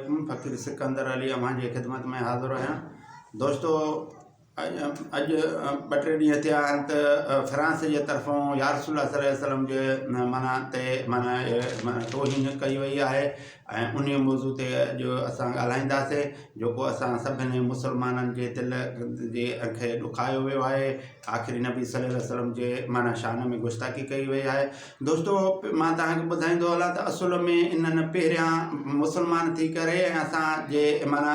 वालेकुम। फ़कीर सिकंदर अली अव्हां जी ख़िदमत में हाज़िर आहियां। दोस्तो अॼु ॿ टे ॾींहं थिया आहिनि त फ्रांस जे तरफ़ों या रसूल सल्लल्लाहु अलैहि वसल्लम जे माना ते माना तौहीन कई वई आहे ऐं उन मौज़ू ते अॼु असां ॻाल्हाईंदासीं जेको असां सभिनी मुस्लमाननि जे दिल जे खे ॾुखायो वियो आहे। आख़िरी नबी सल्लल्लाहु अलैहि वसल्लम जे माना शान में गुस्ताखी कई वई आहे। दोस्तो मां तव्हांखे ॿुधाईंदो हलां त असुल में इन्हनि पहिरियां मुस्लमान थी करे ऐं असांजे माना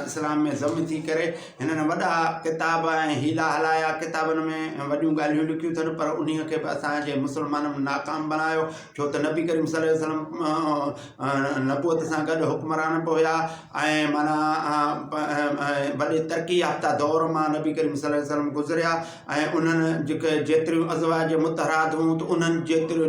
इस्लाम में ज़म थी करे हिननि वॾा किताब ऐं हीला हलाया, किताबनि में वॾियूं ॻाल्हियूं लिखियूं अथनि, पर उन खे बि असांजे मुस्लमाननि नाकाम बनायो। छो त नबी करीम सल्लल्लाहु अलैहि वसल्लम नबूअत सां गॾु हुक्मरान बि हुया ऐं माना वॾे तरक़ी याफ़्ता दौर मां नबी करीम सल्लल्लाहु अलैहि वसल्लम गुज़रिया ऐं उन्हनि जेके जेतिरियूं अज़वाज मुतहरात हुयूं त उन्हनि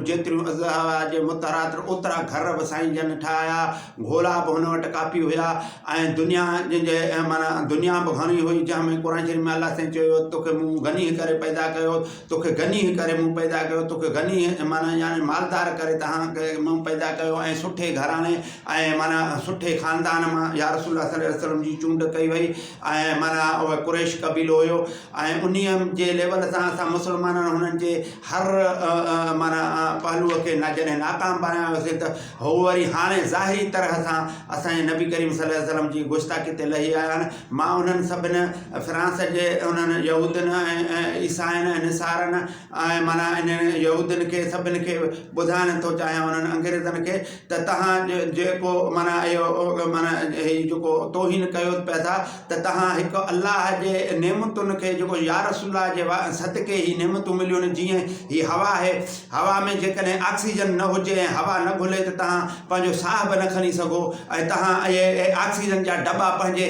जेतिरियूं अज़वाज मुतहरात ओतिरा घर बि साईं जन ठाहिया, घोड़ा बि हुन वटि काफ़ी हुया ऐं दुनिया जंहिंजे माना दुनिया बि घणी हुई, जंहिंमें क़ुर शरीफ़ में अल्लाह साईं चयो तोखे मूं गनी करे पैदा कयो, तोखे गनी करे मूं पैदा कयो, तोखे गनी माना यानी मालदार करे तव्हांखे मूं पैदा कयो ऐं सुठे घराणे ऐं माना सुठे ख़ानदान मां या रसूल सल्लल्लाहु अलैहि वसल्लम जी चूंड कई वई ऐं माना उहो कुरैश कबीलो हुयो ऐं उन जे लेवल सां असां मुस्लमाननि हुननि जे हर माना पहलूअ खे जॾहिं नाकाम बनायोसीं त हू वरी हाणे ज़ाहिरी तरह सां असांजे नबी करीम सल्लल्लाहु अलैहि वसल्लम जी गुस्ताखी ते लही आया आहिनि। मां उन्हनि सभिनी फ्रांस जे उन्हनि यहूदनि ऐं ईसाइनि ऐं निसारनि ऐं माना इन्हनि यहूदनि खे सभिनी खे ॿुधाइण थो चाहियां उन्हनि अंग्रेज़नि खे त तव्हां जेको माना इहो माना हीउ जेको तौहीन कयो पिया था त तव्हां हिकु अल्लाह जे नेमतुनि खे जेको या रसूल जे सदके ही नेमतूं मिलियूं आहिनि। जीअं हीअ हवा आहे, हवा में जेकॾहिं ऑक्सीजन न हुजे ऐं हवा न घुले त तव्हां पंहिंजो साह बि न खणी सघो ऐं तव्हां इहे ऑक्सीजन जा दॿा पंहिंजे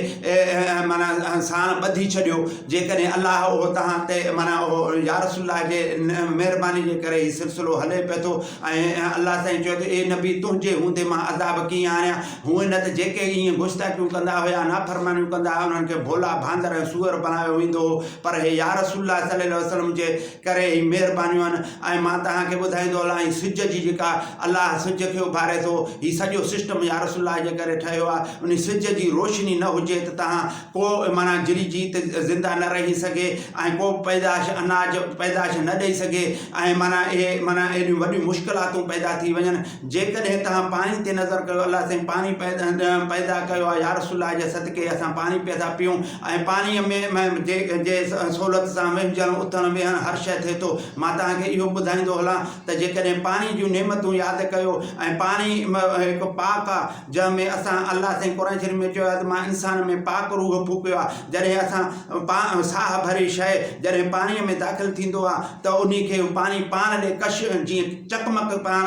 माना साण ॿधी छॾियो। जेकॾहिं अलाह उहो तव्हां ते माना उहो या रसूल जे महिरबानी जे करे हीउ सिलसिलो हले पियो थो ऐं अल्लाह साईं चयो त ए नबी तुंहिंजे हूंदे मां अज़ाब कीअं आणियां। हूअं न त जेके ईअं गुस्ताखियूं कंदा हुया, नाफ़रमानियूं कंदा हुआ, उन्हनि खे भोला बांदर ऐं सूअर बणायो वेंदो हो, पर हे या रसूल सल्लल्लाहु अलैहि वसल्लम जे करे ही महिरबानियूं आहिनि। ऐं मां तव्हांखे ॿुधाईंदो हलां ही सिज जी जेका अलाह सिज खे उभारे थो, हीउ सॼो सिस्टम या रसूल जे करे ठहियो आहे। उन सिज जी रोशनी न हुजे त तव्हां को माना जिरी जीत ज़िंदा न रही सघे ऐं को पैदाश अनाज पैदाश न ॾेई सघे ऐं माना इहे माना एॾियूं वॾियूं मुश्किलातूं पैदा थी वञनि। जेकॾहिं तव्हां पाणी ते नज़र कयो, अलाह साईं पाणी पैदा कयो आहे, या रसूल जे सदके असां पाणी पिया था पियूं ऐं पाणीअ में जे सहूलियत सां विझणु उथणु वेहणु हर शइ थिए थो। मां तव्हांखे इहो ॿुधाईंदो हलां त जेकॾहिं पाणी जूं नेमतूं यादि कयो ऐं पाणी हिकु पाक आहे जंहिंमें असां अल्लाह साईं क़ुर शरीफ़ में चयो आहे त मां इंसान में पाक रूह फूकियो आहे। जॾहिं असां साह भरी शइ जॾहिं पाणीअ में दाख़िल थींदो आहे त उन खे पाणी पाण ॾे कश जीअं चकमक पाण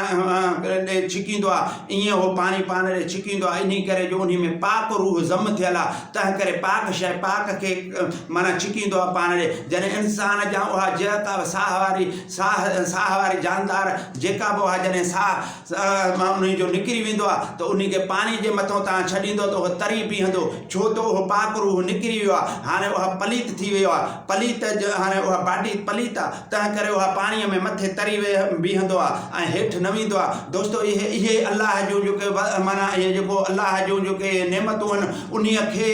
ॾे छिकींदो आहे, ईअं उहो पाणी पाण ॾे छिकींदो आहे। इन करे जो उन में पाक रूह ज़म थियल आहे, तंहिं करे पाक शइ पाक खे माना छिकींदो आहे पाण ॾे। जॾहिं इंसान जा उहा जेका साह वारी जानदार जेका बि उहा जॾहिं साह मां उन जो निकिरी वेंदो आहे त उन खे पाणी जे मथां तव्हां छॾींदो त उहो तरी बीहंदो, छो त उहो पाक रूह निकिरी वियो आहे। हाणे उहा पलीत थी वियो आहे, पलीत हाणे उहा बाडी पलीत आहे, तंहिं करे उहा पाणीअ में मथे तरी बीहंदो आहे ऐं हेठि न वेंदो आहे। दोस्तो इहे अलाह जो जेके माना इहे जेको अलाह जो जेके नेमतूं आहिनि उन खे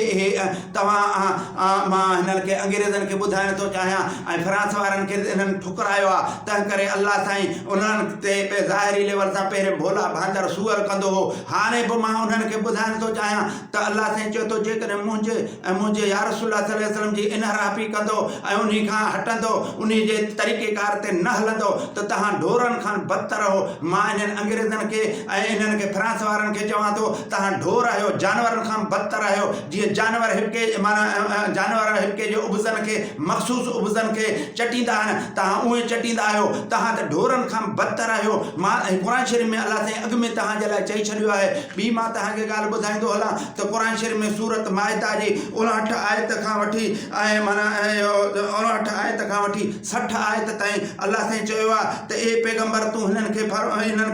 तव्हां मां हिननि खे अंग्रेज़नि खे ॿुधाइण थो चाहियां ऐं फ्रांस वारनि खे इन्हनि ठुकरायो आहे। तंहिं करे अल्लाह साईं उन्हनि ते ज़ाहिरी लेवल सां पहिरें भोला भांदर सूअर कंदो हो, हाणे बि मां उन्हनि खे ॿुधाइण थो चाहियां त अल्लाह साईं चयो थो जेकॾहिं मुंहिंजे या रसूल सल्लल्लाहु अलैहि वसल्लम जी इनहराफ़ी कंदो ऐं उन खां हटंदो, उन जे तरीक़ेकार ते न हलंदो त तव्हां ढोरनि खां बदतर हो। मां इन्हनि अंग्रेज़नि खे ऐं इन्हनि खे फ्रांस वारनि खे चवां थो तव्हां ढोर आहियो, जानवरनि खां बदतर आहियो। जीअं जानवर हिके माना जानवर हिके जो उबज़नि खे मख़सूस उबज़नि खे चटींदा आहिनि, तव्हां उहे चटींदा आहियो, तव्हां त ढोरनि खां बदतर आहियो। मां क़ुर शरीफ़ में अल्लाह साईं अॻु में तव्हांजे लाइ चई छॾियो आहे। ॿी मां तव्हांखे ॻाल्हि ॿुधाईंदो हलां त क़ुर शरीफ़ में सूरत माइदा जी 59 आयत खां वठी ऐं माना 59 आयत खां वठी 60 आयत ताईं अल्लाह साईं चयो आहे त ए पैगंबर तूं हिननि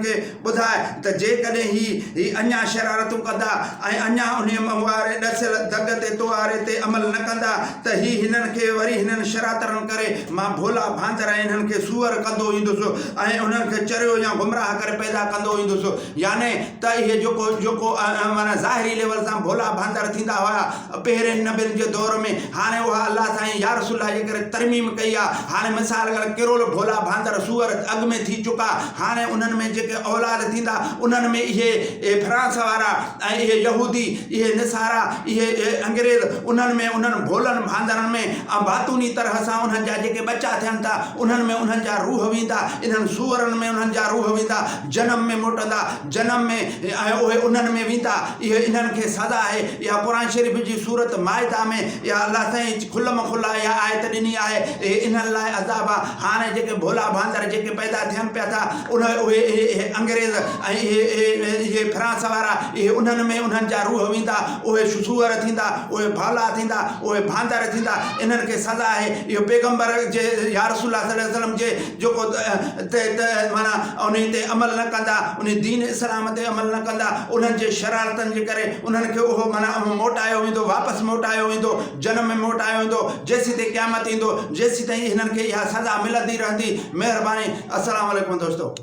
खे ॿुधाए त जेकॾहिं ही अञा शरारतूं कंदा ऐं अञा उन वारे ॾसियल दग ते तुवारे ते अमल न कंदा त हिननि खे वरी हिननि शरातरनि करे मां भोला भांदर हिननि खे सूअर कंदो ईंदुसि ऐं उन्हनि खे चरियो या गुमराह करे पैदा कंदो ईंदुसि। याने त इहे जेको माना ज़ाहिरी लेवल सां भोला भांदर थींदा हुआ पहिरें नबियुनि जे दौर में, हाणे उहा अलाह साईं या रसूल जे करे तरमीम कई आहे। हाणे मिसाल किरोल भोला भांदर सूअर अॻु में थी चुका, हाणे उन्हनि में जेके औलाद थींदा उन्हनि में इहे फ्रांस वारा ऐं इहे यहूदी, इहे निसारा, इहे अंग्रेज़, उन्हनि में उन्हनि भोलनि भांदरनि में बातूनी तरह सां उन्हनि जा जेके बचा थियनि था उन्हनि में उन्हनि जा रूह वेंदा, इन्हनि सूअरनि में उन्हनि जा रूह वेंदा, जनम में मोटंदा, जनम में ऐं उहे उन्हनि में वेंदा। इहे इन्हनि खे सज़ा आहे। इहा क़ुर शरीफ़ जी सूरत माइदा में इहा अलाह साईं खुलम खुला इहा आयत ॾिनी आहे, इन्हनि लाइ अज़ाब आहे। हाणे जेके भोला भांदर जेके पैदा थियनि पिया था उहे अंग्रेज़ ऐं इहे फ्रांस वारा, इहे उन्हनि में उन्हनि जा रूह वेंदा, उहे सूअर थींदा, उहे भोला थींदा, उहे भांदर थींदा। इन्हनि खे सज़ा आहे। इहो पैगंबर जे या रसूल सल्लल्लाहु अलैहि वसल्लम जे जेको माना उन ते अमल न कंदा, उन दीन इस्लाम ते अमल न कंदा, उन्हनि जे शरारतनि जे करे उन्हनि खे उहो माना मोटायो वेंदो, वापसि मोटायो वेंदो, जनम में मोटायो वेंदो, जेसीं ताईं क़यामत ईंदो, जेसीं ताईं हिननि खे इहा सज़ा मिलंदी रहंदी। महिरबानी। अस्सलाम वालेकुम दोस्तों।